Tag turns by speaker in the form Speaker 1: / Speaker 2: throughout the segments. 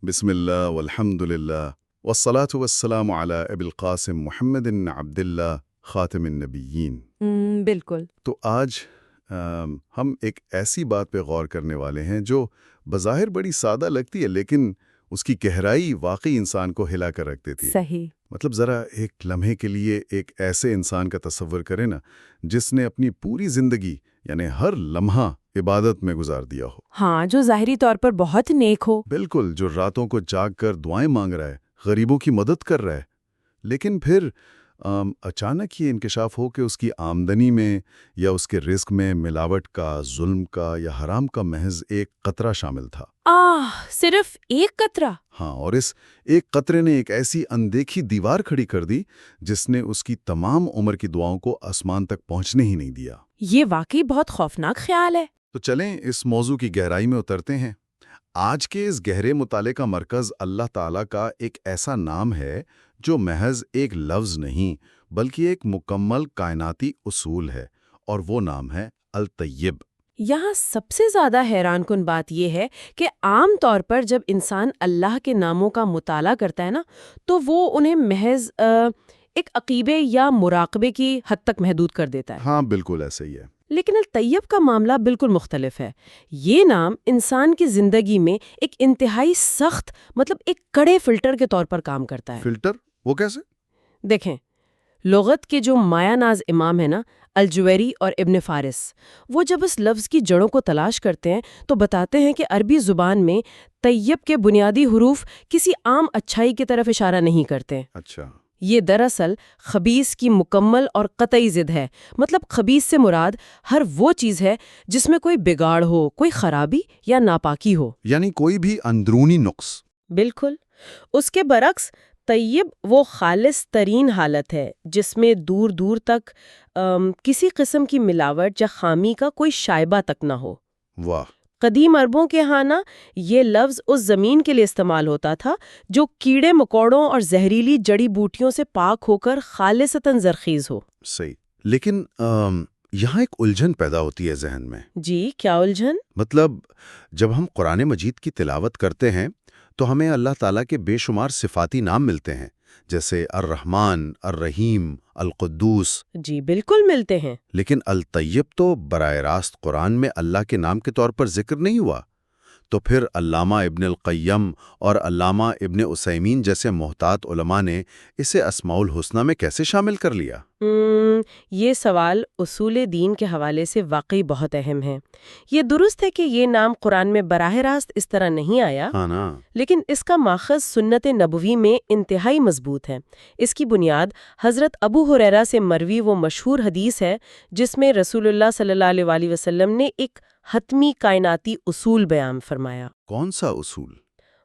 Speaker 1: بسم اللہ والحمد للہ والصلاة والسلام علی ابی القاسم محمد بن عبد اللہ خاتم النبیین۔
Speaker 2: بالکل۔
Speaker 1: تو آج ہم ایک ایسی بات پہ غور کرنے والے ہیں جو بظاہر بڑی سادہ لگتی ہے، لیکن اس کی گہرائی واقعی انسان کو ہلا کر رکھ دیتی ہے۔
Speaker 2: صحیح۔
Speaker 1: مطلب ذرا ایک لمحے کے لیے ایک ایسے انسان کا تصور کریں نا، جس نے اپنی پوری زندگی یعنی ہر لمحہ عبادت میں گزار دیا ہو۔
Speaker 2: ہاں، جو ظاہری طور پر بہت نیک ہو۔
Speaker 1: بالکل، جو راتوں کو جاگ کر دعائیں مانگ رہا ہے، غریبوں کی مدد کر رہا ہے، لیکن پھر اچانک یہ انکشاف ہو کہ اس کی آمدنی میں یا اس کے رزق میں ملاوٹ کا، ظلم کا یا حرام کا محض ایک قطرہ شامل تھا۔
Speaker 2: صرف ایک قطرہ؟
Speaker 1: ہاں، اور اس ایک قطرے نے ایک ایسی اندیکھی دیوار کھڑی کر دی جس نے اس کی تمام عمر کی دعاؤں کو آسمان تک پہنچنے ہی نہیں دیا۔
Speaker 2: یہ واقعی بہت خوفناک خیال ہے۔
Speaker 1: تو چلیں اس موضوع کی گہرائی میں اترتے ہیں۔ آج کے اس گہرے مطالعے کا مرکز اللہ تعالیٰ کا ایک ایسا نام ہے جو محض ایک لفظ نہیں بلکہ ایک مکمل کائناتی اصول ہے، اور وہ نام ہے الطیب۔
Speaker 2: یہاں سب سے زیادہ حیران کن بات یہ ہے کہ عام طور پر جب انسان اللہ کے ناموں کا مطالعہ کرتا ہے نا، تو وہ انہیں محض ایک عقیدے یا مراقبے کی حد تک محدود کر دیتا ہے۔
Speaker 1: ہاں، بالکل ایسا ہی ہے۔
Speaker 2: لیکن الطیب کا معاملہ بالکل مختلف ہے۔ یہ نام انسان کی زندگی میں ایک انتہائی سخت، مطلب ایک کڑے فلٹر کے طور پر کام کرتا ہے۔
Speaker 1: فلٹر؟ وہ کیسے؟
Speaker 2: دیکھیں، لغت کے جو مایا ناز امام ہیں نا، الجویری اور ابن فارس، وہ جب اس لفظ کی جڑوں کو تلاش کرتے ہیں تو بتاتے ہیں کہ عربی زبان میں طیب کے بنیادی حروف کسی عام اچھائی کی طرف اشارہ نہیں کرتے۔
Speaker 1: اچھا۔
Speaker 2: یہ دراصل خبیث کی مکمل اور قطعی ضد ہے۔ مطلب خبیث سے مراد ہر وہ چیز ہے جس میں کوئی بگاڑ ہو، کوئی خرابی یا ناپاکی ہو،
Speaker 1: یعنی کوئی بھی اندرونی نقص۔
Speaker 2: بالکل۔ اس کے برعکس طیب وہ خالص ترین حالت ہے جس میں دور دور تک کسی قسم کی ملاوٹ یا خامی کا کوئی شائبہ تک نہ ہو۔
Speaker 1: واہ!
Speaker 2: قدیم عربوں کے ہاں نا، یہ لفظ اس زمین کے لیے استعمال ہوتا تھا جو کیڑے مکوڑوں اور زہریلی جڑی بوٹیوں سے پاک ہو کر خالصتاً زرخیز ہو۔
Speaker 1: صحیح، لیکن یہاں ایک الجھن پیدا ہوتی ہے ذہن میں۔
Speaker 2: جی، کیا الجھن؟
Speaker 1: مطلب جب ہم قرآن مجید کی تلاوت کرتے ہیں تو ہمیں اللہ تعالیٰ کے بے شمار صفاتی نام ملتے ہیں، جیسے الرحمن، الرحیم، القدوس۔
Speaker 2: جی بالکل ملتے ہیں۔
Speaker 1: لیکن الطیب تو براہ راست قرآن میں اللہ کے نام کے طور پر ذکر نہیں ہوا۔ تو پھر علامہ ابن القیم اور علامہ ابن عثیمین جیسے محتاط علماء نے اسے اسماء الحسنہ میں کیسے شامل کر لیا؟
Speaker 2: یہ سوال اصول دین کے حوالے سے واقعی بہت اہم ہے۔ یہ درست ہے کہ یہ نام قرآن میں براہ راست اس طرح نہیں آیا،
Speaker 1: ہاں نا؟
Speaker 2: لیکن اس کا ماخذ سنت نبوی میں انتہائی مضبوط ہے۔ اس کی بنیاد حضرت ابو ہریرہ سے مروی وہ مشہور حدیث ہے جس میں رسول اللہ صلی اللہ علیہ وسلم نے ایک حتمی کائناتی اصول بیان فرمایا۔
Speaker 1: کون سا اصول؟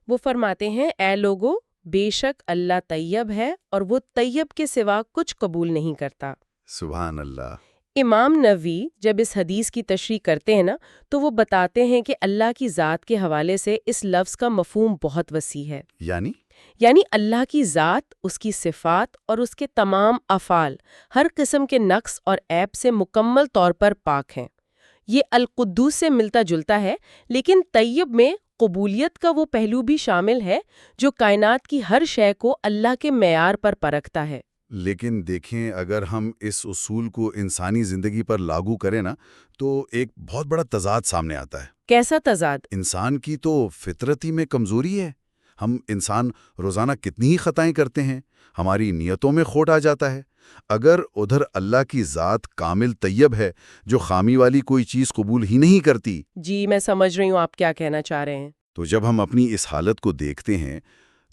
Speaker 2: وہ فرماتے ہیں، اے لوگو، بے شک اللہ طیب ہے اور وہ طیب کے سوا کچھ قبول نہیں کرتا۔
Speaker 1: سبحان اللہ۔
Speaker 2: امام نووی جب اس حدیث کی تشریح کرتے ہیں نا، تو وہ بتاتے ہیں کہ اللہ کی ذات کے حوالے سے اس لفظ کا مفہوم بہت وسیع ہے۔ یعنی اللہ کی ذات، اس کی صفات اور اس کے تمام افعال ہر قسم کے نقص اور عیب سے مکمل طور پر پاک ہیں۔ یہ القدوس سے ملتا جلتا ہے، لیکن طیب میں قبولیت کا وہ پہلو بھی شامل ہے جو کائنات کی ہر شے کو اللہ کے معیار پر پرکھتا ہے۔
Speaker 1: لیکن دیکھیں، اگر ہم اس اصول کو انسانی زندگی پر لاگو کریں نا، تو ایک بہت بڑا تضاد سامنے آتا ہے۔
Speaker 2: کیسا تضاد؟
Speaker 1: انسان کی تو فطرت ہی میں کمزوری ہے۔ ہم انسان روزانہ کتنی ہی خطائیں کرتے ہیں، ہماری نیتوں میں کھوٹ آ جاتا ہے۔ اگر ادھر اللہ کی ذات کامل طیب ہے جو خامی والی کوئی چیز قبول ہی نہیں کرتی۔
Speaker 2: جی میں سمجھ رہی ہوں آپ کیا کہنا چاہ رہے ہیں۔
Speaker 1: تو جب ہم اپنی اس حالت کو دیکھتے ہیں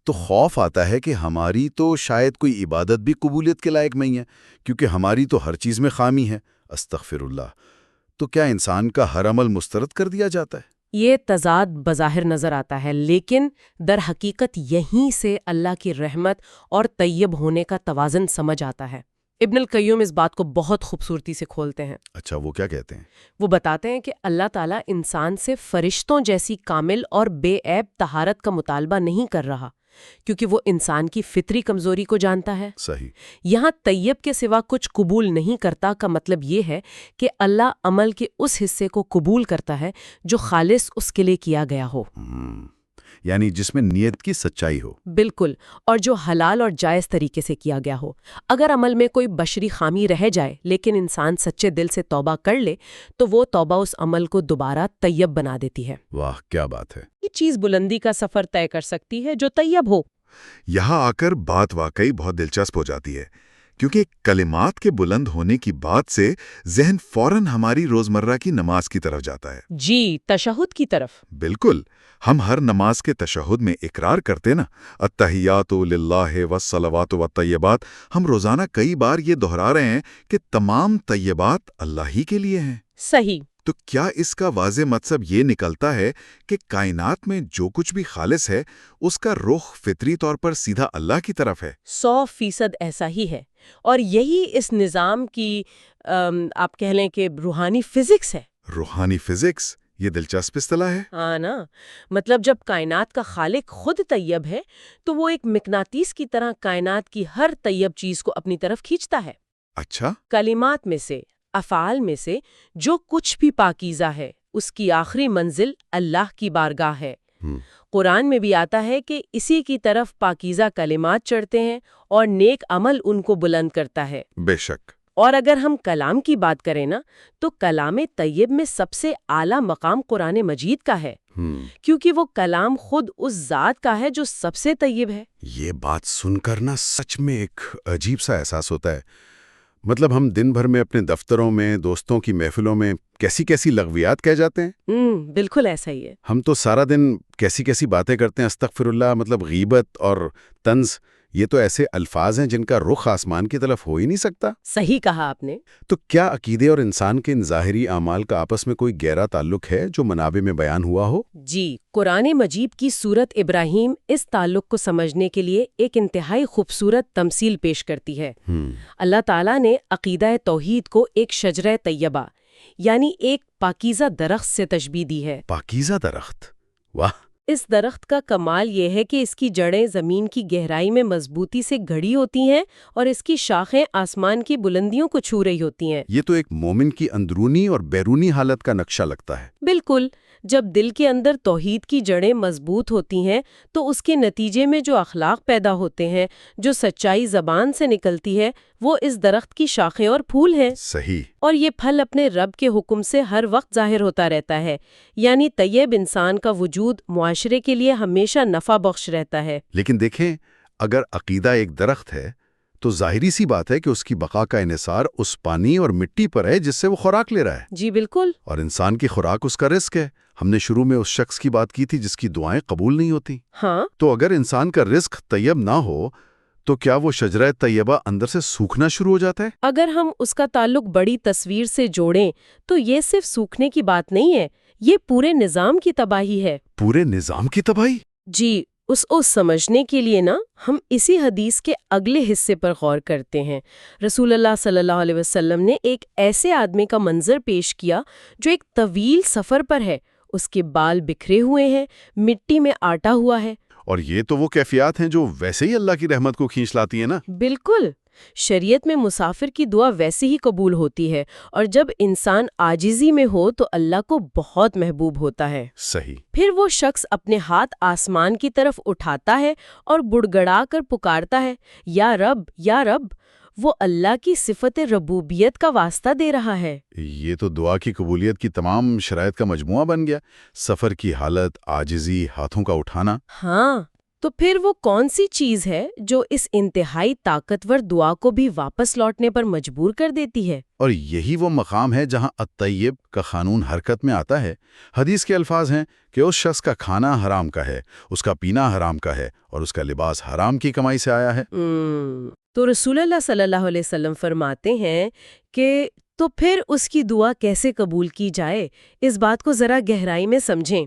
Speaker 1: تو خوف آتا ہے کہ ہماری تو شاید کوئی عبادت بھی قبولیت کے لائق نہیں ہے، کیونکہ ہماری تو ہر چیز میں خامی ہے۔ استغفر اللہ۔ تو کیا انسان کا ہر عمل مسترد کر دیا جاتا ہے؟
Speaker 2: یہ تضاد بظاہر نظر آتا ہے، لیکن در حقیقت یہیں سے اللہ کی رحمت اور طیب ہونے کا توازن سمجھ آتا ہے۔ ابن القیم اس بات کو بہت خوبصورتی سے کھولتے ہیں۔
Speaker 1: اچھا، وہ کیا کہتے ہیں؟
Speaker 2: وہ بتاتے ہیں کہ اللہ تعالیٰ انسان سے فرشتوں جیسی کامل اور بے عیب طہارت کا مطالبہ نہیں کر رہا، کیونکہ وہ انسان کی فطری کمزوری کو جانتا ہے۔
Speaker 1: صحیح۔
Speaker 2: یہاں طیب کے سوا کچھ قبول نہیں کرتا کا مطلب یہ ہے کہ اللہ عمل کے اس حصے کو قبول کرتا ہے جو خالص اس کے لیے کیا گیا ہو۔
Speaker 1: یعنی جس میں نیت کی سچائی ہو۔
Speaker 2: بالکل، اور جو حلال اور جائز طریقے سے کیا گیا ہو۔ اگر عمل میں کوئی بشری خامی رہ جائے لیکن انسان سچے دل سے توبہ کر لے تو وہ توبہ اس عمل کو دوبارہ طیب بنا دیتی ہے۔
Speaker 1: واہ کیا بات ہے!
Speaker 2: یہ چیز بلندی کا سفر طے کر سکتی ہے جو طیب ہو۔
Speaker 3: یہاں آ کر بات واقعی بہت دلچسپ ہو جاتی ہے، کیونکہ کلمات کے بلند ہونے کی بات سے ذہن فوراً ہماری روزمرہ کی نماز کی طرف جاتا ہے۔
Speaker 2: جی، تشہد کی طرف۔
Speaker 3: بالکل، ہم ہر نماز کے تشہد میں اقرار کرتے نا، التحیات للہ والصلوات والطیبات۔ ہم روزانہ کئی بار یہ دہرا رہے ہیں کہ تمام طیبات اللہ ہی کے لیے ہیں۔
Speaker 2: صحیح۔
Speaker 3: تو کیا اس کا واضح مطلب یہ نکلتا ہے کہ کائنات میں جو کچھ بھی خالص ہے اس کا رخ فطری طور پر سیدھا اللہ کی طرف ہے؟
Speaker 2: 100% ایسا ہی ہے، اور یہی اس نظام کی آپ کہہ لیں کہ روحانی فزکس ہے۔
Speaker 3: روحانی فزکس، یہ دلچسپ اصطلاح ہے۔
Speaker 2: ہاں نا، مطلب جب کائنات کا خالق خود طیب ہے تو وہ ایک مقناطیس کی طرح کائنات کی ہر طیب چیز کو اپنی طرف کھینچتا ہے۔
Speaker 3: اچھا،
Speaker 2: کلمات میں سے، افعال میں سے جو کچھ بھی پاکیزہ ہے اس کی آخری منزل اللہ کی بارگاہ ہے۔ قرآن میں بھی آتا ہے کہ اسی کی طرف پاکیزہ کلمات چڑھتے ہیں اور نیک عمل ان کو بلند کرتا ہے۔
Speaker 3: بے شک۔
Speaker 2: اور اگر ہم کلام کی بات کریں نا تو کلام طیب میں سب سے اعلیٰ مقام قرآن مجید کا ہے، کیونکہ وہ کلام خود اس ذات کا ہے جو سب سے طیب ہے۔
Speaker 1: یہ بات سن کر نا سچ میں ایک عجیب سا احساس ہوتا ہے۔ مطلب ہم دن بھر میں اپنے دفتروں میں، دوستوں کی محفلوں میں کیسی لغویات کہہ جاتے ہیں۔
Speaker 2: بالکل ایسا ہی ہے۔
Speaker 1: ہم تو سارا دن کیسی باتیں کرتے ہیں، استغفر اللہ، مطلب غیبت اور طنز، یہ تو ایسے الفاظ ہیں جن کا رخ آسمان کی طرف ہو ہی نہیں سکتا۔
Speaker 2: صحیح کہا آپ نے۔
Speaker 1: تو کیا عقیدے اور انسان کے ان ظاہری اعمال کا آپس میں کوئی گہرا تعلق ہے جو منابع میں بیان ہوا ہو؟
Speaker 2: جی، قرآن مجید کی سورت ابراہیم اس تعلق کو سمجھنے کے لیے ایک انتہائی خوبصورت تمثیل پیش کرتی ہے۔ اللہ تعالیٰ نے عقیدہ توحید کو ایک شجرہ طیبہ یعنی ایک پاکیزہ درخت سے تشبیہ دی ہے۔
Speaker 1: پاکیزہ درخت، واہ!
Speaker 2: اس درخت کا کمال یہ ہے کہ اس کی جڑیں زمین کی گہرائی میں مضبوطی سے گھڑی ہوتی ہیں اور اس کی شاخیں آسمان کی بلندیوں کو چھو رہی ہوتی ہیں۔
Speaker 1: یہ تو ایک مومن کی اندرونی اور بیرونی حالت کا نقشہ لگتا ہے۔
Speaker 2: بالکل، جب دل کے اندر توحید کی جڑیں مضبوط ہوتی ہیں تو اس کے نتیجے میں جو اخلاق پیدا ہوتے ہیں، جو سچائی زبان سے نکلتی ہے، وہ اس درخت کی شاخیں اور پھول ہیں۔
Speaker 1: صحیح۔
Speaker 2: اور یہ پھل اپنے رب کے حکم سے ہر وقت ظاہر ہوتا رہتا ہے، یعنی طیب انسان کا وجود معاشرے کے لیے ہمیشہ نفع بخش رہتا ہے۔
Speaker 1: لیکن دیکھیں، اگر عقیدہ ایک درخت ہے تو ظاہری سی بات ہے کہ اس کی بقا کا انحصار اس پانی اور مٹی پر ہے جس سے وہ خوراک لے رہا ہے۔
Speaker 2: جی بالکل۔
Speaker 1: اور انسان کی خوراک اس کا رزق ہے۔ ہم نے شروع میں اس شخص کی بات کی تھی جس کی دعائیں قبول نہیں ہوتی۔
Speaker 2: ہاں،
Speaker 1: تو اگر انسان کا رزق طیب نہ ہو تو کیا وہ شجرہ طیبہ اندر سے سوکھنا شروع ہو جاتا ہے؟
Speaker 2: اگر ہم اس کا تعلق بڑی تصویر سے جوڑیں تو یہ صرف سوکھنے کی بات نہیں ہے، یہ پورے نظام کی تباہی ہے۔
Speaker 1: پورے نظام کی تباہی؟
Speaker 2: جی، اس سمجھنے کے لیے نا ہم اسی حدیث کے اگلے حصے پر غور کرتے ہیں۔ رسول اللہ صلی اللہ علیہ وسلم نے ایک ایسے آدمی کا منظر پیش کیا جو ایک طویل سفر پر ہے، اس کے بال بکھرے ہوئے ہیں، مٹی میں آٹا ہوا ہے۔
Speaker 1: اور یہ تو وہ کیفیات ہیں جو ویسے ہی اللہ کی رحمت کو کھینچ لاتی ہیں نا۔
Speaker 2: بالکل، شریعت میں مسافر کی دعا ویسے ہی قبول ہوتی ہے، اور جب انسان عاجزی میں ہو تو اللہ کو بہت محبوب ہوتا ہے۔
Speaker 1: صحیح۔
Speaker 2: پھر وہ شخص اپنے ہاتھ آسمان کی طرف اٹھاتا ہے اور بڑگڑا کر پکارتا ہے، یا رب، یا رب۔ وہ اللہ کی صفت ربوبیت کا واسطہ دے رہا ہے۔
Speaker 1: یہ تو دعا کی قبولیت کی تمام شرائط کا مجموعہ بن گیا، سفر کی حالت، عاجزی، ہاتھوں کا اٹھانا۔
Speaker 2: ہاں، تو پھر وہ کون سی چیز ہے جو اس انتہائی طاقتور دعا کو بھی واپس لوٹنے پر مجبور کر دیتی ہے؟
Speaker 1: اور یہی وہ مقام ہے جہاں الطیب کا قانون حرکت میں آتا ہے۔ حدیث کے الفاظ ہیں کہ اس شخص کا کھانا حرام کا ہے، اس کا پینا حرام کا ہے، اور اس کا لباس حرام کی کمائی سے آیا ہے۔
Speaker 2: تو رسول اللہ صلی اللہ علیہ وسلم فرماتے ہیں کہ تو پھر اس کی دعا کیسے قبول کی جائے؟ اس بات کو ذرا گہرائی میں سمجھیں۔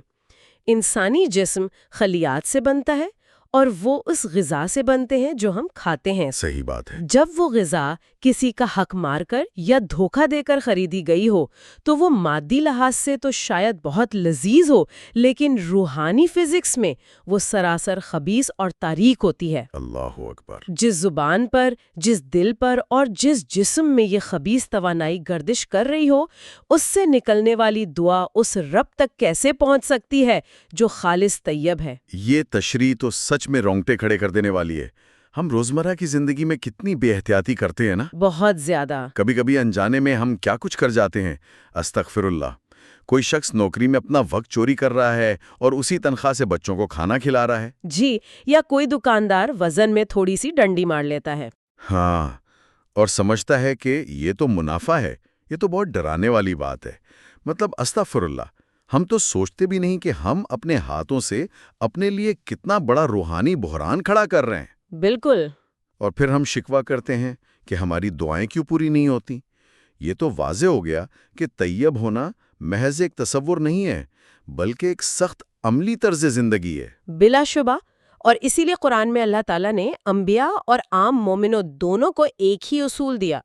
Speaker 2: انسانی جسم خلیات سے بنتا ہے اور وہ اس غذا سے بنتے ہیں جو ہم کھاتے ہیں۔
Speaker 1: صحیح بات ہے۔
Speaker 2: جب وہ غذا کسی کا حق مار کر یا دھوکہ دے کر خریدی گئی ہو تو وہ مادی لحاظ سے تو شاید بہت لذیذ ہو، لیکن روحانی فزکس میں وہ سراسر خبیث اور تاریک ہوتی ہے۔
Speaker 1: اللہ اکبر۔
Speaker 2: جس زبان پر، جس دل پر اور جس جسم میں یہ خبیث توانائی گردش کر رہی ہو، اس سے نکلنے والی دعا اس رب تک کیسے پہنچ سکتی ہے جو خالص طیب ہے؟
Speaker 1: یہ تشریح تو سچ میں رونگٹے کھڑے کر دینے والی ہے۔ ہم روزمرہ کی زندگی میں کتنی بے احتیاطی کرتے ہیں نا؟
Speaker 2: بہت زیادہ۔
Speaker 1: کبھی کبھی انجانے میں ہم کیا کچھ کر جاتے ہیں، استغفر اللہ۔ کوئی شخص نوکری میں اپنا وقت چوری کر رہا ہے اور اسی تنخواہ سے بچوں کو کھانا کھلا رہا ہے۔
Speaker 2: جی، یا کوئی دکاندار وزن میں تھوڑی سی ڈنڈی مار لیتا ہے۔
Speaker 1: ہاں، اور سمجھتا ہے کہ یہ تو منافع ہے۔ یہ تو بہت ڈرانے والی بات ہے۔ مطلب استغفر اللہ، ہم تو سوچتے بھی نہیں کہ ہم اپنے ہاتھوں سے اپنے لیے کتنا بڑا روحانی بحران کھڑا کر رہے ہیں۔
Speaker 2: بالکل۔
Speaker 1: اور پھر ہم شکوہ کرتے ہیں کہ ہماری دعائیں کیوں پوری نہیں ہوتی۔ یہ تو واضح ہو گیا کہ طیب ہونا محض ایک تصور نہیں ہے، بلکہ ایک سخت عملی طرز زندگی ہے۔
Speaker 2: بلا شبہ، اور اسی لیے قرآن میں اللہ تعالیٰ نے انبیاء اور عام مومنوں دونوں کو ایک ہی اصول دیا۔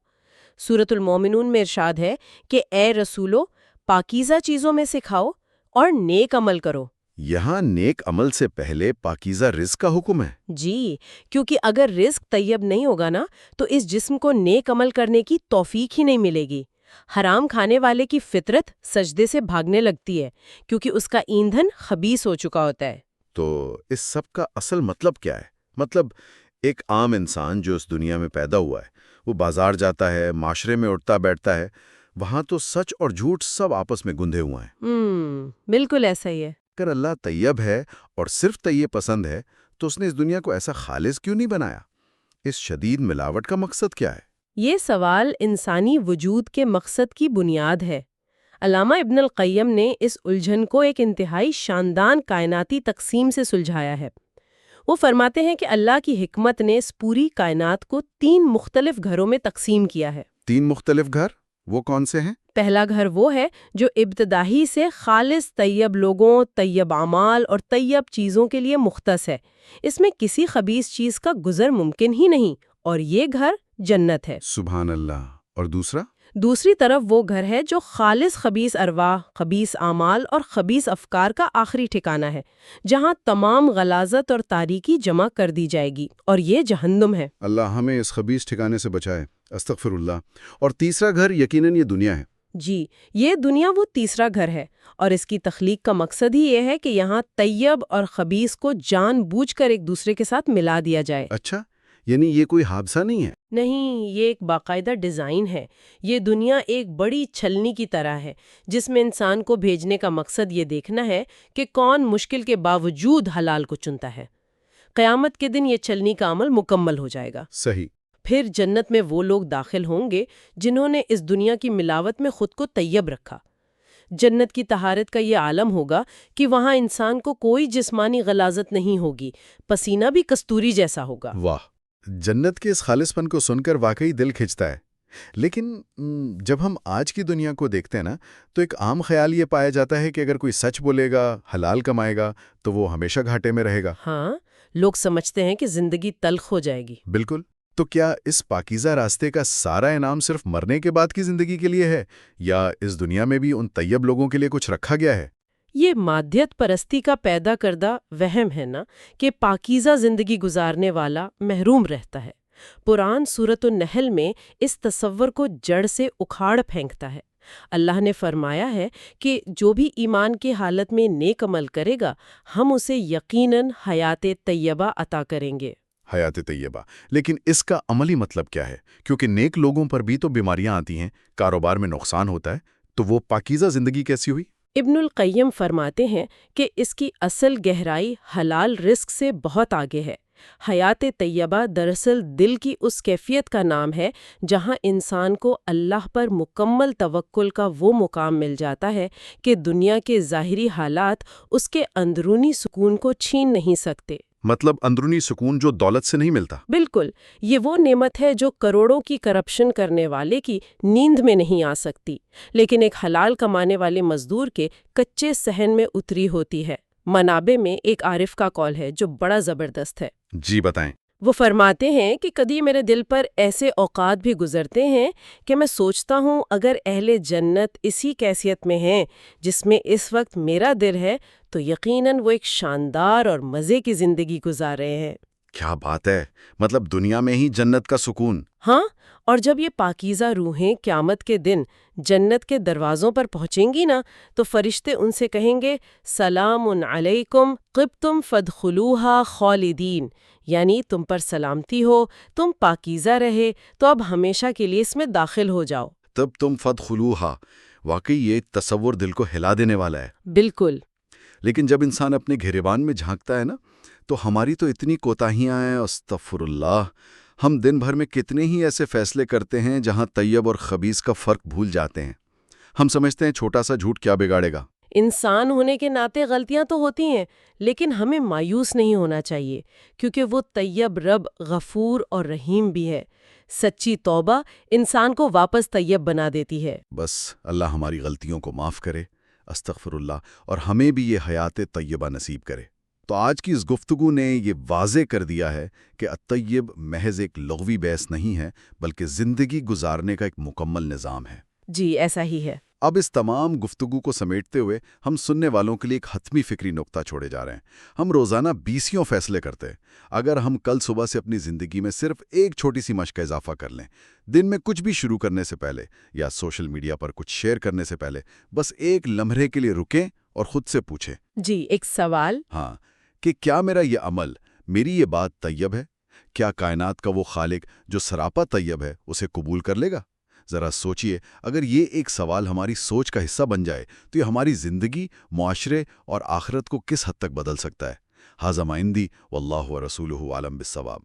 Speaker 2: سورۃ المومنون میں ارشاد ہے کہ اے رسولو، پاکیزہ چیزوں میں سکھاؤ اور نیک عمل کرو۔
Speaker 1: یہاں نیک عمل سے پہلے پاکیزہ رزق کا حکم ہے۔
Speaker 2: جی، کیونکہ اگر رزق طیب نہیں ہوگا نا تو اس جسم کو نیک عمل کرنے کی توفیق ہی نہیں ملے گی۔ حرام کھانے والے کی فطرت سجدے سے بھاگنے لگتی ہے کیونکہ اس کا ایندھن خبیث ہو چکا ہوتا ہے۔
Speaker 1: تو اس سب کا اصل مطلب کیا ہے؟ مطلب ایک عام انسان جو اس دنیا میں پیدا ہوا ہے، وہ بازار جاتا ہے، معاشرے میں اٹھتا بیٹھتا ہے، وہاں تو سچ اور جھوٹ سب آپس میں گندھے ہوئے ہیں۔
Speaker 2: بالکل ایسا ہی ہے۔
Speaker 1: اگر اللہ طیب ہے اور صرف طیب پسند ہے تو اس نے اس دنیا کو ایسا خالص کیوں نہیں بنایا؟ اس شدید ملاوٹ کا مقصد کیا ہے؟
Speaker 2: یہ سوال انسانی وجود کے مقصد کی بنیاد ہے۔ علامہ ابن القیم نے اس الجھن کو ایک انتہائی شاندار کائناتی تقسیم سے سلجھایا ہے۔ وہ فرماتے ہیں کہ اللہ کی حکمت نے اس پوری کائنات کو 3 مختلف گھروں میں تقسیم کیا ہے۔
Speaker 1: 3 مختلف گھر؟ وہ کون سے ہیں؟
Speaker 2: پہلا گھر وہ ہے جو ابتدائی سے خالص طیب لوگوں، طیب اعمال اور طیب چیزوں کے لیے مختص ہے۔ اس میں کسی خبیث چیز کا گزر ممکن ہی نہیں، اور یہ گھر جنت ہے۔
Speaker 1: سبحان اللہ۔ اور دوسرا؟
Speaker 2: دوسری طرف وہ گھر ہے جو خالص خبیث ارواح، خبیث اعمال اور خبیث افکار کا آخری ٹھکانہ ہے، جہاں تمام غلاظت اور تاریکی جمع کر دی جائے گی، اور یہ جہنم ہے۔
Speaker 1: اللہ ہمیں اس خبیث ٹھکانے سے بچائے، استغفر اللہ۔ اور تیسرا گھر یقیناً یہ دنیا ہے۔
Speaker 2: جی، یہ دنیا وہ تیسرا گھر ہے، اور اس کی تخلیق کا مقصد ہی یہ ہے کہ یہاں طیب اور خبیث کو جان بوجھ کر ایک دوسرے کے ساتھ ملا دیا جائے۔
Speaker 1: اچھا، یعنی یہ کوئی حادثہ نہیں ہے؟
Speaker 2: نہیں، یہ ایک باقاعدہ ڈیزائن ہے۔ یہ دنیا ایک بڑی چھلنی کی طرح ہے جس میں انسان کو بھیجنے کا مقصد یہ دیکھنا ہے کہ کون مشکل کے باوجود حلال کو چنتا ہے۔ قیامت کے دن یہ چھلنی کا عمل مکمل ہو جائے گا۔
Speaker 1: صحیح۔
Speaker 2: پھر جنت میں وہ لوگ داخل ہوں گے جنہوں نے اس دنیا کی ملاوٹ میں خود کو طیب رکھا۔ جنت کی طہارت کا یہ عالم ہوگا کہ وہاں انسان کو کوئی جسمانی غلاظت نہیں ہوگی، پسینہ بھی کستوری جیسا ہوگا۔
Speaker 1: واہ، جنت کے اس خالص پن کو سن کر واقعی دل کھنچتا ہے۔ لیکن جب ہم آج کی دنیا کو دیکھتے ہیں نا، تو ایک عام خیال یہ پایا جاتا ہے کہ اگر کوئی سچ بولے گا، حلال کمائے گا، تو وہ ہمیشہ گھاٹے میں رہے گا۔
Speaker 2: ہاں، لوگ سمجھتے ہیں کہ زندگی تلخ ہو جائے گی۔
Speaker 1: بالکل۔ تو کیا اس پاکیزہ راستے کا سارا انعام صرف مرنے کے بعد کی زندگی کے لیے ہے، یا اس دنیا میں بھی ان طیب لوگوں کے لیے کچھ رکھا گیا ہے؟
Speaker 2: یہ مادیت پرستی کا پیدا کردہ وہم ہے نا کہ پاکیزہ زندگی گزارنے والا محروم رہتا ہے۔ قرآن سورۃ النحل میں اس تصور کو جڑ سے اکھاڑ پھینکتا ہے۔ اللہ نے فرمایا ہے کہ جو بھی ایمان کی حالت میں نیک عمل کرے گا، ہم اسے یقیناً حیات طیبہ عطا کریں گے۔
Speaker 1: حیات طیبہ، لیکن اس کا عملی مطلب کیا ہے؟ کیونکہ نیک لوگوں پر بھی تو بیماریاں آتی ہیں، کاروبار میں نقصان ہوتا ہے، تو وہ پاکیزہ زندگی کیسی ہوئی؟
Speaker 2: ابن القیم فرماتے ہیں کہ اس کی اصل گہرائی حلال رزق سے بہت آگے ہے۔ حیات طیبہ دراصل دل کی اس کیفیت کا نام ہے جہاں انسان کو اللہ پر مکمل توکل کا وہ مقام مل جاتا ہے کہ دنیا کے ظاہری حالات اس کے اندرونی سکون کو چھین نہیں سکتے۔
Speaker 1: مطلب اندرونی سکون جو دولت سے نہیں ملتا؟
Speaker 2: بالکل، یہ وہ نعمت ہے جو کروڑوں کی کرپشن کرنے والے کی نیند میں نہیں آ سکتی، لیکن ایک حلال کمانے والے مزدور کے کچے صحن میں اتری ہوتی ہے۔ منابع میں ایک عارف کا قول ہے جو بڑا زبردست ہے۔
Speaker 1: جی بتائیں۔
Speaker 2: وہ فرماتے ہیں کہ کبھی میرے دل پر ایسے اوقات بھی گزرتے ہیں کہ میں سوچتا ہوں اگر اہل جنت اسی کیفیت میں ہیں جس میں اس وقت میرا دل ہے تو یقیناً وہ ایک شاندار اور مزے کی زندگی گزار رہے ہیں۔
Speaker 1: کیا بات ہے، مطلب دنیا میں ہی جنت کا سکون۔
Speaker 2: ہاں، اور جب یہ پاکیزہ روحیں قیامت کے دن جنت کے دروازوں پر پہنچیں گی نا تو فرشتے ان سے کہیں گے سلام علیکم طبتم فادخلوها خالدین، یعنی تم پر سلامتی ہو، تم پاکیزہ رہے تو اب ہمیشہ کے لیے اس میں داخل ہو جاؤ۔
Speaker 1: تب تم فادخلوہا، واقعی یہ تصور دل کو ہلا دینے والا ہے۔
Speaker 2: بالکل۔
Speaker 1: لیکن جب انسان اپنے گھیریبان میں جھانکتا ہے نا تو ہماری تو اتنی کوتاہیاں ہیں، استغفر اللہ۔ ہم دن بھر میں کتنے ہی ایسے فیصلے کرتے ہیں جہاں طیب اور خبیث کا فرق بھول جاتے ہیں۔ ہم سمجھتے ہیں چھوٹا سا جھوٹ کیا بگاڑے گا۔
Speaker 2: انسان ہونے کے ناطے غلطیاں تو ہوتی ہیں، لیکن ہمیں مایوس نہیں ہونا چاہیے کیونکہ وہ طیب رب غفور اور رحیم بھی ہے۔ سچی توبہ انسان کو واپس طیب بنا دیتی ہے۔
Speaker 1: بس اللہ ہماری غلطیوں کو معاف کرے، استغفر اللہ، اور ہمیں بھی یہ حیات طیبہ نصیب کرے۔ تو آج کی اس گفتگو نے یہ واضح کر دیا ہے کہ الطیب محض ایک لغوی بحث نہیں ہے بلکہ زندگی گزارنے کا ایک مکمل نظام ہے۔
Speaker 2: جی ایسا ہی ہے۔
Speaker 1: اب اس تمام گفتگو کو سمیٹتے ہوئے ہم سننے والوں کے لیے ایک حتمی فکری نقطہ چھوڑے جا رہے ہیں۔ ہم روزانہ 20 فیصلے کرتے ہیں۔ اگر ہم کل صبح سے اپنی زندگی میں صرف ایک چھوٹی سی مشق کا اضافہ کر لیں، دن میں کچھ بھی شروع کرنے سے پہلے یا سوشل میڈیا پر کچھ شیئر کرنے سے پہلے بس ایک لمحے کے لیے رکیں اور خود سے پوچھیں،
Speaker 2: جی ایک سوال،
Speaker 1: ہاں، کہ کیا میرا یہ عمل، میری یہ بات طیب ہے؟ کیا کائنات کا وہ خالق جو سراپا طیب ہے اسے قبول کر لے گا؟ ذرا سوچئے، اگر یہ ایک سوال ہماری سوچ کا حصہ بن جائے تو یہ ہماری زندگی، معاشرے اور آخرت کو کس حد تک بدل سکتا ہے۔ ھذا ما عندی واللہ ورسولہ اعلم بالصواب۔